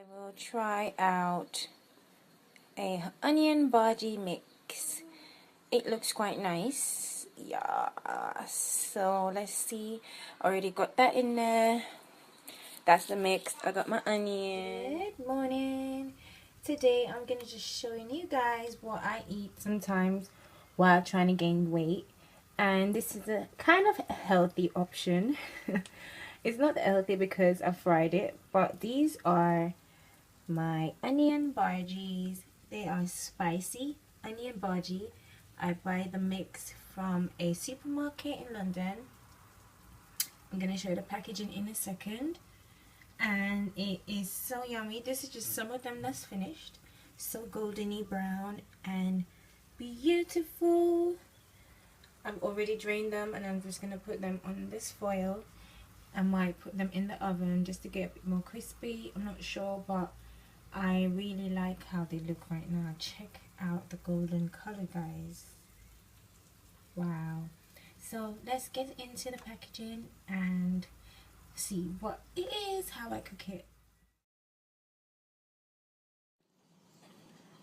I will try out a onion bhaji mix. It looks quite nice. Yeah, so let's see. Already got that in there. That's the mix. I got my onion. Good morning. Today I'm gonna just showing you guys what I eat sometimes while trying to gain weight, and this is a kind of healthy option. It's not healthy because I fried it, but these are my onion bhajis. They are spicy onion bhaji. I buy the mix from a supermarket in London. I'm gonna show you the packaging in a second, and it is so yummy. This is just some of them that's finished. So goldeny brown and beautiful. I've already drained them, and I'm just gonna put them on this foil. I might put them in the oven just to get a bit more crispy. I'm not sure, but I really like how they look right now. Check out the golden color, guys. Wow. So let's get into the packaging and see what it is, how I cook it.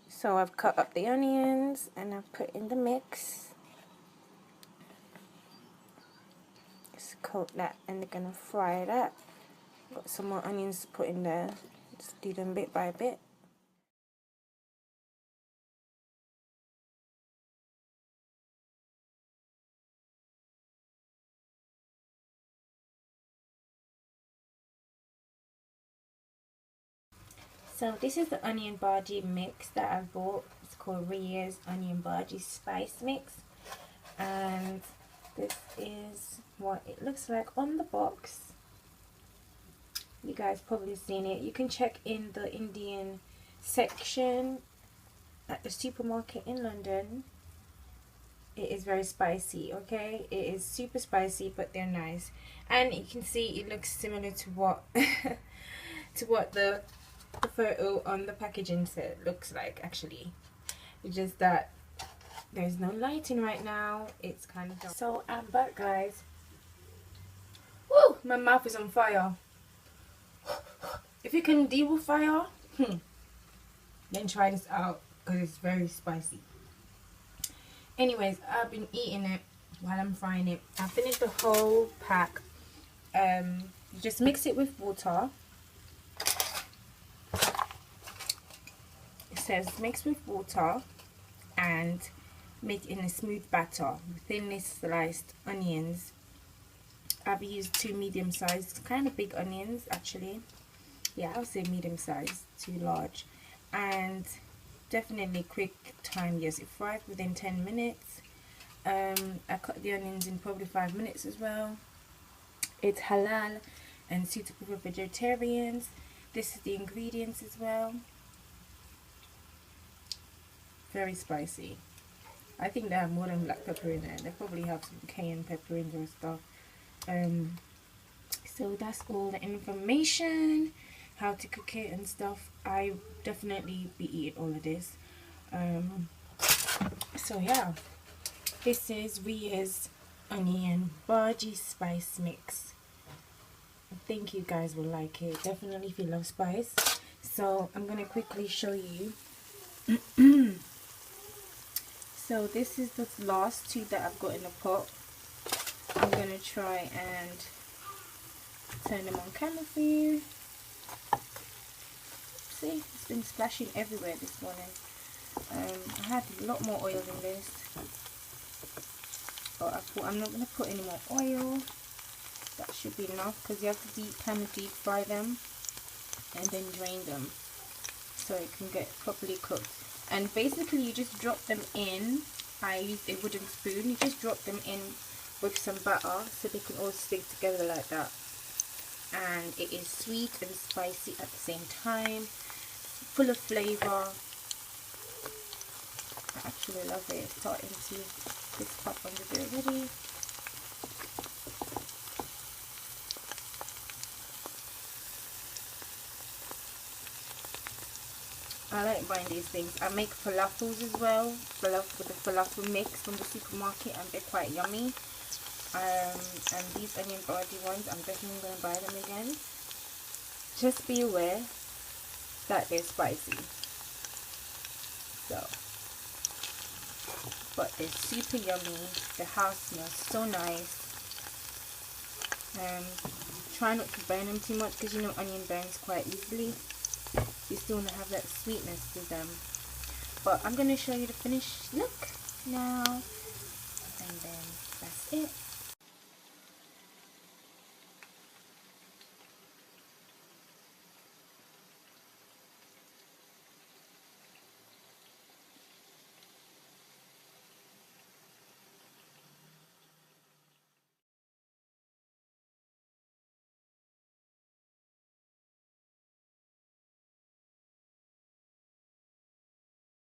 So I've cut up the onions and I've put in the mix. Just coat that, and they're gonna fry that. Got some more onions to put in there. Just do them bit by bit. So this is the onion bhaji mix that I bought. It's called Riya's onion bhaji spice mix, and this is what it looks like on the box. You guys probably seen it. You can check in the Indian section at the supermarket in London. It is very spicy, okay? It is super spicy, but they're nice. And you can see it looks similar to what to what the photo on the packaging said looks like, actually. It's just that there's no lighting right now. It's kind of dark. So I'm back, guys. Woo! My mouth is on fire. If you can deal with fire, then try this out, because it's very spicy. Anyways, I've been eating it while I'm frying it. I finished the whole pack. You just mix it with water. It says mix with water and make in a smooth batter. Thinly sliced onions. I've used 2 medium-sized, kind of big onions actually. Yeah, I'll say medium-sized, too large. And definitely quick time. Yes, it fries within 10 minutes. I cut the onions in probably 5 minutes as well. It's halal and suitable for vegetarians. This is the ingredients as well. Very spicy. I think they have more than black pepper in there. They probably have some cayenne pepper in there and stuff. So that's all the information, how to cook it and stuff. I definitely be eating all of this. So yeah, this is Riya's onion bhaji spice mix. I think you guys will like it, definitely if you love spice. So I'm gonna quickly show you. So this is the last 2 that I've got in the pot. I'm gonna try and turn them on camera for you. See, it's been splashing everywhere this morning. I had a lot more oil than this, but I thought I'm not gonna put any more oil. That should be enough, because you have to kind of deep fry them and then drain them so it can get properly cooked. And basically you just drop them in. I used a wooden spoon. You just drop them in with some butter so they can all stick together like that. And it is sweet and spicy at the same time, full of flavour. I actually love it. It's starting to crisp up under there already. I like buying these things. I make falafels as well, with the falafel mix from the supermarket, and they're quite yummy. And these onion bhaji ones, I'm definitely going to buy them again. Just be aware, that they're spicy. So, but they're super yummy. The house smells so nice. Try not to burn them too much because you know onion burns quite easily. You still want to have that sweetness to them. But I'm going to show you the finished look now. And then that's it.